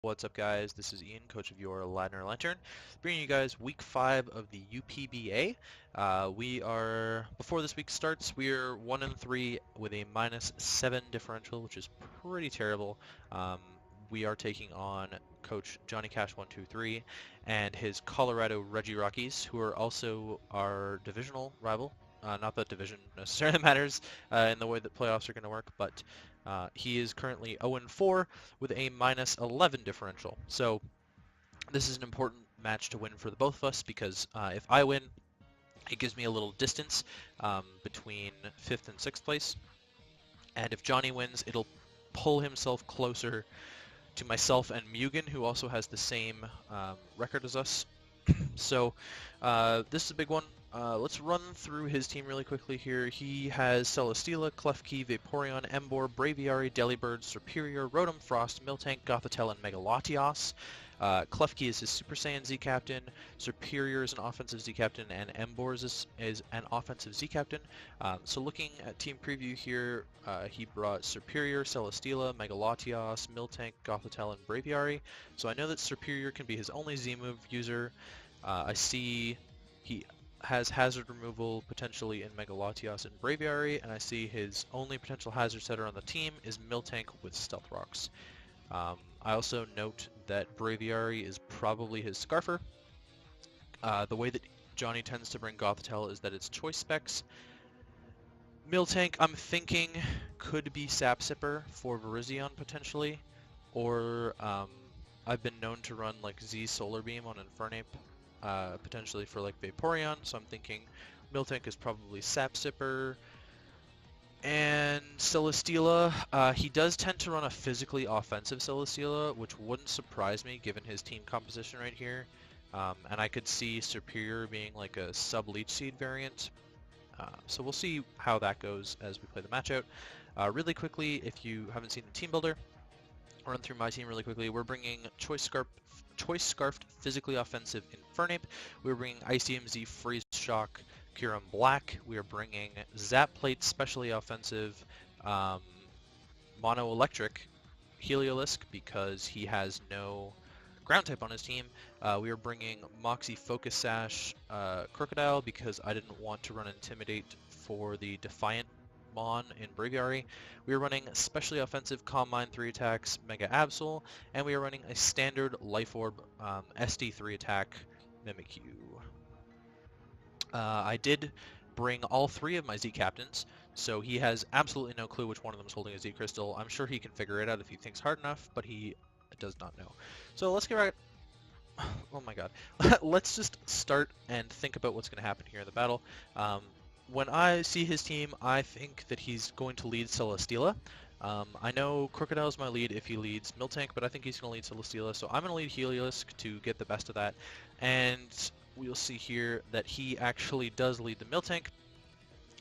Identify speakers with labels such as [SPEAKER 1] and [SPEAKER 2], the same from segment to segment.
[SPEAKER 1] What's up, guys? This is Ian, coach of your Ladner Lanturn, bringing you guys week 5 of the UPBA. Before this week starts, we're 1-3 with a -7 differential, which is pretty terrible. Um, we are taking on Coach Johnny Cash 123 and his Colorado Regirockies, who are also our divisional rival. Not that division necessarily matters in the way that playoffs are going to work, but he is currently 0-4 with a -11 differential. So this is an important match to win for the both of us because if I win, it gives me a little distance between 5th and 6th place. And if Johnny wins, it'll pull himself closer to myself and Mugen, who also has the same record as us. So this is a big one. Let's run through his team really quickly here. He has Celesteela, Klefki, Vaporeon, Emboar, Braviary, Delibird, Superior, Rotom, Frost, Miltank, Gothitelle, and Megalatios. Klefki is his Super Saiyan Z Captain, Superior is an offensive Z Captain, and Emboar is an offensive Z Captain. So looking at team preview here, he brought Superior, Celesteela, Megalatios, Miltank, Gothitelle, and Braviary. So I know that Superior can be his only Z move user. I see he has hazard removal potentially in Megalatios and Braviary, and I see his only potential hazard setter on the team is Miltank with Stealth Rocks. I also note that Braviary is probably his Scarfer. The way that Johnny tends to bring Gothitelle is that it's choice specs. Miltank, I'm thinking, could be Sap Sipper for Virizion potentially, or I've been known to run like Z Solar Beam on Infernape, potentially for like Vaporeon, so I'm thinking Miltank is probably Sap Sipper. And Celesteela, he does tend to run a physically offensive Celesteela, which wouldn't surprise me given his team composition right here. And I could see Superior being like a sub-Leech Seed variant. So we'll see how that goes as we play the match out. Really quickly, if you haven't seen the team builder, I'll run through my team really quickly. We're bringing Choice Scarfed physically offensive Infernape. We're bringing ICMZ Freeze Shock Kyurem Black. We are bringing Zap Plate specially offensive Mono Electric Heliolisk because he has no ground type on his team. We are bringing Moxie Focus Sash Crocodile because I didn't want to run Intimidate for the Defiant Mon in Braviary. We are running specially offensive Calm Mind 3 attacks Mega Absol, and we are running a standard Life Orb SD 3 attack Mimikyu. I did bring all 3 of my Z Captains, so he has absolutely no clue which one of them is holding a Z Crystal. I'm sure he can figure it out if he thinks hard enough, but he does not know. So let's get right... Oh my god. Let's just start and think about what's going to happen here in the battle. When I see his team, I think that he's going to lead Celesteela. I know Crocodile's my lead if he leads Miltank, but I think he's going to lead Celesteela, so I'm going to lead Heliolisk to get the best of that. And we'll see here that he actually does lead the Miltank,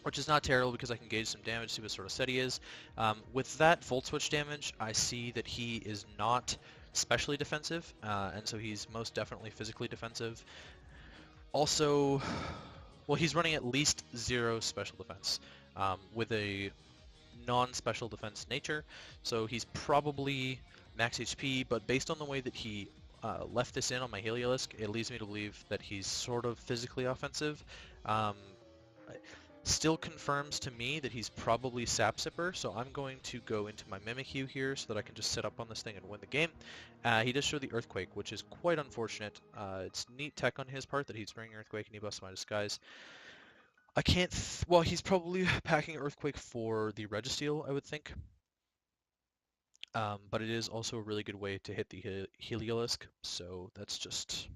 [SPEAKER 1] which is not terrible because I can gauge some damage, see what sort of set he is. With that Volt Switch damage, I see that he is not specially defensive, and so he's most definitely physically defensive. Also, well, he's running at least 0 special defense with a non-special defense nature, so he's probably max HP, but based on the way that he left this in on my Heliolisk, it leads me to believe that he's sort of physically offensive. Still confirms to me that he's probably Sap Sipper, so I'm going to go into my Mimikyu here so that I can just sit up on this thing and win the game. He does show the Earthquake, which is quite unfortunate. It's neat tech on his part that he's bringing Earthquake and he busts my disguise. I can't... well, he's probably packing Earthquake for the Registeel, I would think. But it is also a really good way to hit the Heliolisk, so that's just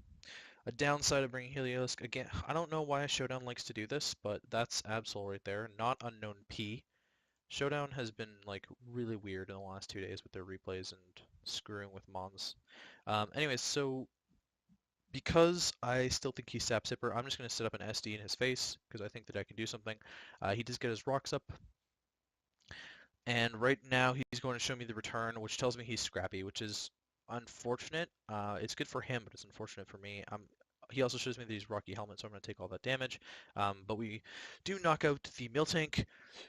[SPEAKER 1] a downside of bringing Heliolisk. Again, I don't know why Showdown likes to do this, but that's Absol right there, not Unknown P. Showdown has been like really weird in the last 2 days with their replays and screwing with Mons. Anyways, so because I still think he's Sap Sipper, I'm just going to set up an SD in his face because I think that I can do something. He does get his rocks up. And right now he's going to show me the return, which tells me he's Scrappy, which is unfortunate. It's good for him, but it's unfortunate for me. He also shows me that he's Rocky Helmet, so I'm going to take all that damage. But we do knock out the Miltank.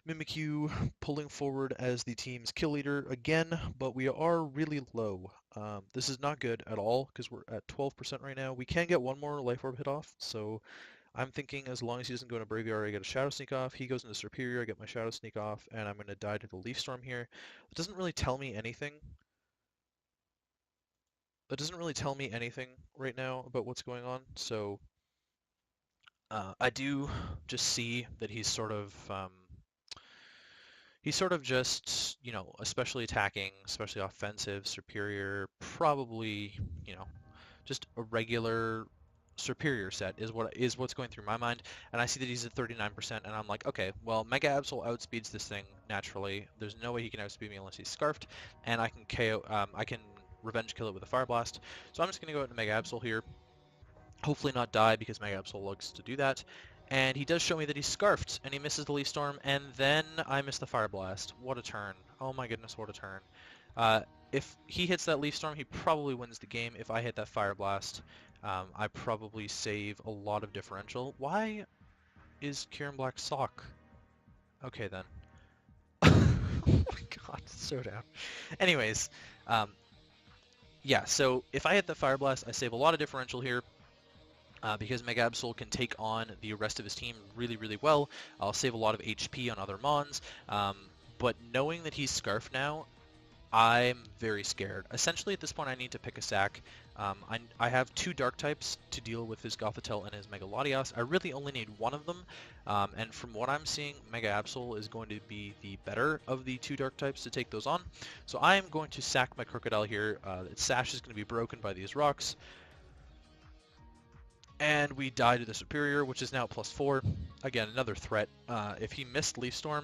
[SPEAKER 1] Mimikyu pulling forward as the team's kill leader again, but we are really low. This is not good at all because we're at 12% right now. We can get one more Life Orb hit off, so I'm thinking as long as he doesn't go into Braviary, I get a Shadow Sneak off. He goes into Superior, I get my Shadow Sneak off, and I'm going to die to the Leaf Storm here. It doesn't really tell me anything. That doesn't really tell me anything right now about what's going on, so I do just see that he's sort of just, especially attacking, especially offensive, superior, probably, just a regular superior set is what's going through my mind. And I see that he's at 39%, and I'm like, okay, well, Mega Absol outspeeds this thing naturally. There's no way he can outspeed me unless he's scarfed, and I can KO, I can revenge kill it with a Fire Blast. So I'm just gonna go out into Mega Absol here. Hopefully not die because Mega Absol looks to do that. And he does show me that he's scarfed, and he misses the Leaf Storm, and then I miss the Fire Blast. What a turn. Oh my goodness, what a turn. If he hits that Leaf Storm, he probably wins the game. If I hit that Fire Blast, I probably save a lot of differential. Why is Kieran Black sock? Okay then. Oh my god, so down. Anyways, yeah, so if I hit the Fire Blast, I save a lot of differential here. Because Mega Absol can take on the rest of his team really, really well. I'll save a lot of HP on other Mons, but knowing that he's Scarf now, I'm very scared. Essentially, at this point, I need to pick a sack. I have two Dark types to deal with his Gothitelle and his Mega Latias. I really only need one of them, and from what I'm seeing, Mega Absol is going to be the better of the two Dark types to take those on. So I am going to sack my Crocodile here. Its sash is going to be broken by these rocks. And we die to the Superior, which is now +4. Again, another threat. If he missed Leaf Storm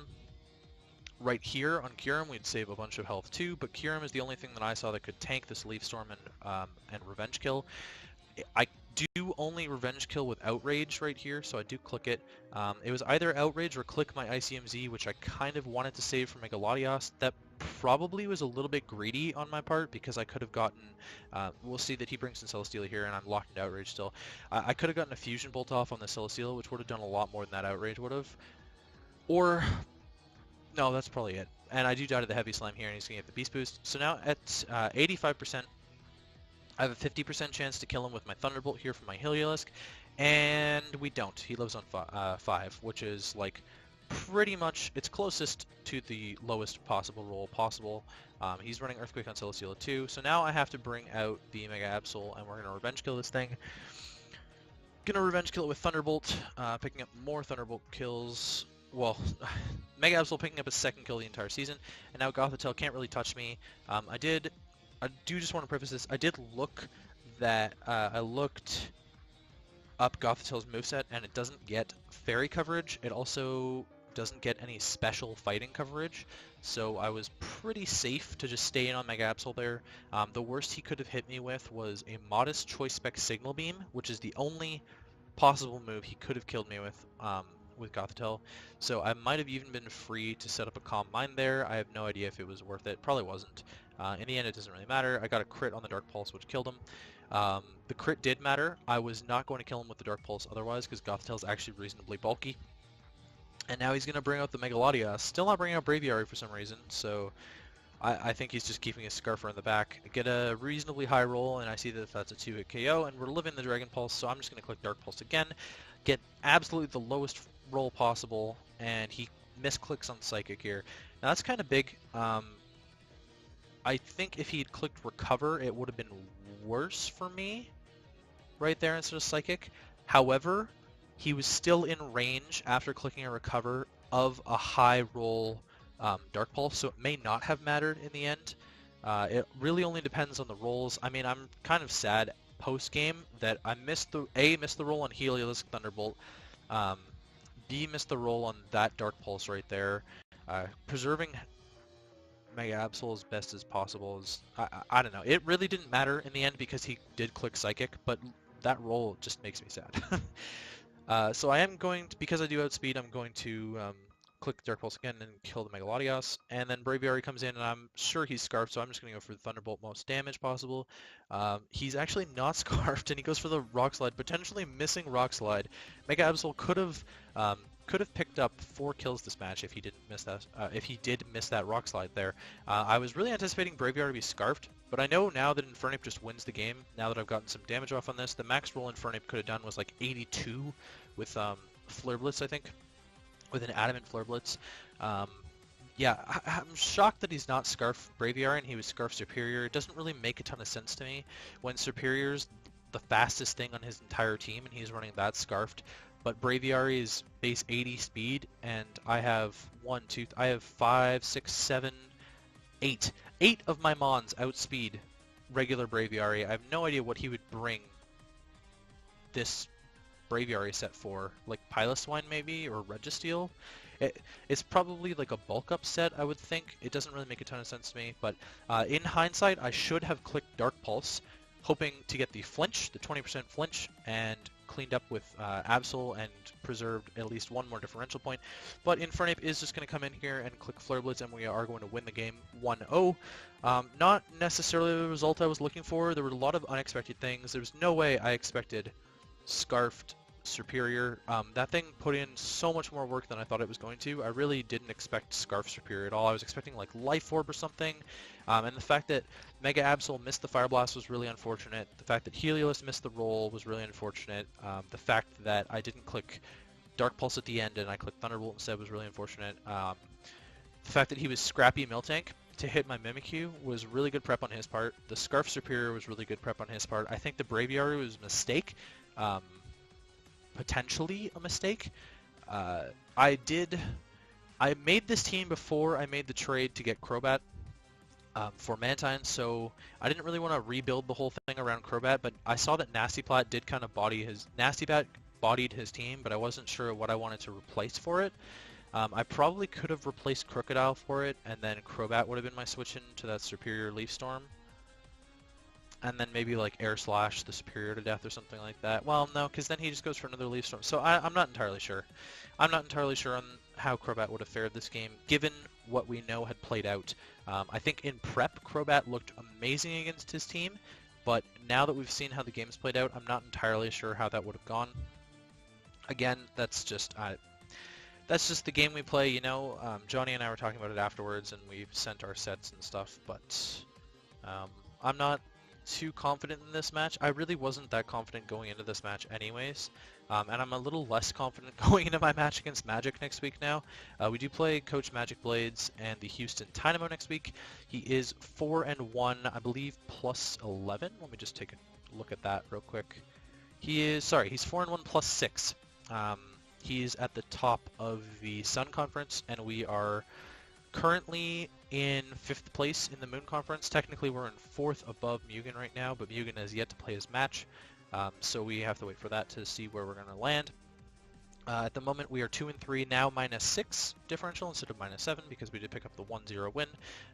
[SPEAKER 1] right here on Kyurem, we'd save a bunch of health too, but Kyurem is the only thing that I saw that could tank this Leaf Storm and Revenge Kill. I do only Revenge Kill with Outrage right here, so I do click it. It was either Outrage or click my ICMZ, which I kind of wanted to save for Mega Latias. That probably was a little bit greedy on my part because I could have gotten, we'll see that he brings in Celesteela here and I'm locked into Outrage still. I could have gotten a Fusion Bolt off on the Celesteela, which would have done a lot more than that Outrage would have. Or, no, that's probably it. And I do die to the Heavy Slime here and he's going to get the Beast Boost. So now at 85%, I have a 50% chance to kill him with my Thunderbolt here from my Heliolisk, and we don't. He lives on 5, which is like pretty much, it's closest to the lowest possible roll possible. He's running Earthquake on Celesteela too, so now I have to bring out the Mega Absol, and we're going to Revenge Kill this thing. Gonna Revenge Kill it with Thunderbolt, picking up more Thunderbolt kills. Well, Mega Absol picking up his second kill the entire season, and now Gothitelle can't really touch me. I do just want to preface this. I did look that I looked up Gothitelle's moveset, and it doesn't get fairy coverage. It also doesn't get any special fighting coverage, so I was pretty safe to just stay in on Mega Absol there. The worst he could have hit me with was a modest Choice Spec Signal Beam, which is the only possible move he could have killed me with Gothitelle. So I might have even been free to set up a Calm Mind there. I have no idea if it was worth it. Probably wasn't. In the end, it doesn't really matter. I got a crit on the Dark Pulse, which killed him. The crit did matter. I was not going to kill him with the Dark Pulse otherwise, because Gothitelle's actually reasonably bulky. And now he's going to bring out the Mega Latias. Still not bringing out Braviary for some reason, so I think he's just keeping his Scarfer in the back. Get a reasonably high roll, and I see that that's a 2-hit KO, and we're living the Dragon Pulse, so I'm just going to click Dark Pulse again. Get absolutely the lowest roll possible, and he misclicks on Psychic here. Now that's kind of big. I think if he had clicked Recover, it would have been worse for me right there instead of Psychic. However, he was still in range after clicking a Recover of a high roll Dark Pulse, so it may not have mattered in the end. It really only depends on the rolls. I mean, I'm kind of sad post-game that I missed the roll on Heliolisk Thunderbolt, B missed the roll on that Dark Pulse right there. Preserving Mega Absol as best as possible is, I don't know. It really didn't matter in the end because he did click Psychic, but that roll just makes me sad. So I am going to, because I do outspeed, I'm going to click Dark Pulse again and kill the Megalodios. And then Braviary comes in, and I'm sure he's Scarfed, so I'm just going to go for the Thunderbolt most damage possible. He's actually not Scarfed, and he goes for the Rock Slide, potentially missing Rock Slide. Mega Absol could have picked up 4 kills this match if he didn't miss that. If he did miss that Rock Slide there. I was really anticipating Braviary to be Scarfed, but I know now that Infernape just wins the game. Now that I've gotten some damage off on this, the max roll Infernape could have done was like 82 with Flare Blitz, I think, with an Adamant Flare Blitz. Yeah, I'm shocked that he's not Scarf Braviary and he was Scarf Superior. It doesn't really make a ton of sense to me when Superior's the fastest thing on his entire team and he's running that Scarfed. But Braviary is base 80 speed, and I have 5, 6, 7, 8. 8 of my Mons outspeed regular Braviary. I have no idea what he would bring this Braviary set for, like Piloswine maybe, or Registeel. It's probably like a bulk up set, I would think. It doesn't really make a ton of sense to me, but in hindsight, I should have clicked Dark Pulse, hoping to get the flinch, the 20% flinch, and cleaned up with Absol and preserved at least one more differential point. But Infernape is just going to come in here and click Flare Blitz, and we are going to win the game 1-0. Not necessarily the result I was looking for. There were a lot of unexpected things. There was no way I expected Scarfed Superior. That thing put in so much more work than I thought it was going to. I really didn't expect Scarf Superior at all. I was expecting like Life Orb or something. And the fact that Mega Absol missed the Fire Blast was really unfortunate. The fact that Helios missed the roll was really unfortunate. The fact that I didn't click Dark Pulse at the end and I clicked Thunderbolt instead was really unfortunate. The fact that he was Scrappy Miltank to hit my Mimikyu was really good prep on his part. The Scarf Superior was really good prep on his part. I think the Braviary was a mistake. Potentially a mistake. I made this team before I made the trade to get Crobat for Mantine, so I didn't really want to rebuild the whole thing around Crobat, but I saw that Nasty Plat did kind of bodied his team, but I wasn't sure what I wanted to replace for it. I probably could have replaced Crocodile for it, and then Crobat would have been my switch into that Superior Leaf Storm. And then maybe like Air Slash the Superior to death or something like that. Well, no, because then he just goes for another Leaf Storm. So I'm not entirely sure. I'm not entirely sure on how Crobat would have fared this game, given what we know had played out. I think in prep, Crobat looked amazing against his team, but now that we've seen how the game's played out, I'm not entirely sure how that would have gone. Again, that's just the game we play, you know. Johnny and I were talking about it afterwards, and we've sent our sets and stuff, but I'm not too confident in this match. I really wasn't that confident going into this match anyways, and I'm a little less confident going into my match against Magic next week now. We do play Coach Magic Blades and the Houston Dynamo next week. He is 4-1, I believe, plus 11. Let me just take a look at that real quick. He's 4-1 plus 6. He's at the top of the Sun Conference, and we are currently in 5th place in the Moon Conference. Technically, we're in 4th above Mugen right now, but Mugen has yet to play his match, so we have to wait for that to see where we're going to land. At the moment, we are 2-3 now, -6 differential instead of -7 because we did pick up the 1-0 win.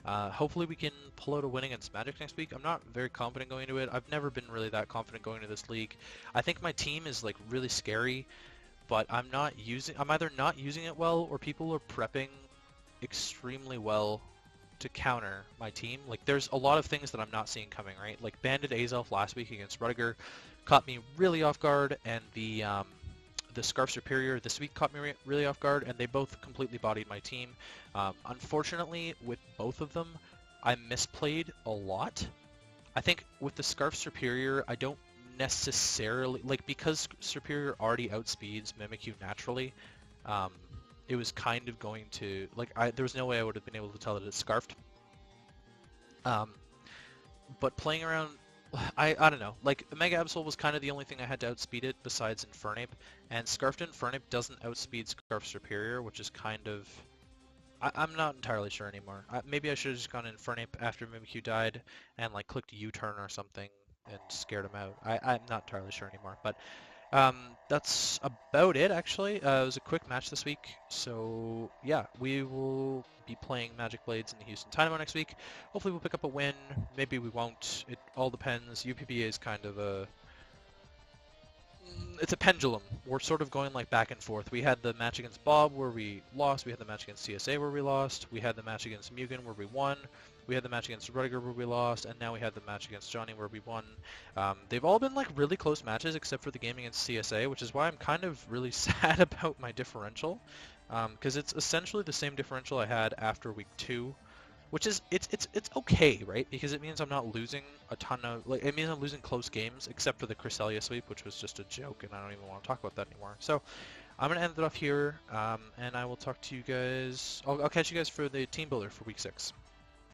[SPEAKER 1] Hopefully, we can pull out a win against Magic next week. I'm not very confident going into it. I've never been really that confident going into this league. I think my team is like really scary, but I'm either not using it well or people are prepping extremely well to counter my team. Like, there's a lot of things that I'm not seeing coming, right? Like, Banded Azelf last week against Rudiger caught me really off guard, and the Scarf Superior this week caught me really off guard, and they both completely bodied my team. Unfortunately, with both of them, I misplayed a lot. I think with the Scarf Superior, I don't necessarily, like, because Superior already outspeeds Mimikyu naturally, it was kind of going to, like, there was no way I would have been able to tell that it's Scarfed. But playing around, I don't know, like, Mega Absol was kind of the only thing I had to outspeed it besides Infernape, and Scarfed Infernape doesn't outspeed Scarf Superior, which is kind of, I'm not entirely sure anymore. Maybe I should have just gone Infernape after Mimikyu died and, like, clicked U-turn or something and scared him out. I'm not entirely sure anymore, but that's about it, actually. It was a quick match this week, so yeah, we will be playing Magic Blades in the Houston Dynamo next week. Hopefully we'll pick up a win. Maybe we won't. It all depends. UPBA is kind of a it's a pendulum. We're sort of going like back and forth. We had the match against Bob where we lost. We had the match against CSA where we lost. We had the match against Mugen where we won. We had the match against Rudiger where we lost, and now we had the match against Johnny where we won. They've all been like really close matches except for the game against CSA, which is why I'm kind of really sad about my differential, because it's essentially the same differential I had after week 2. Which is it's okay, right? Because it means I'm not losing a ton of like it means I'm losing close games, except for the Cresselia sweep, which was just a joke, and I don't even want to talk about that anymore. So I'm gonna end it off here, and I will talk to you guys. I'll catch you guys for the team builder for week 6.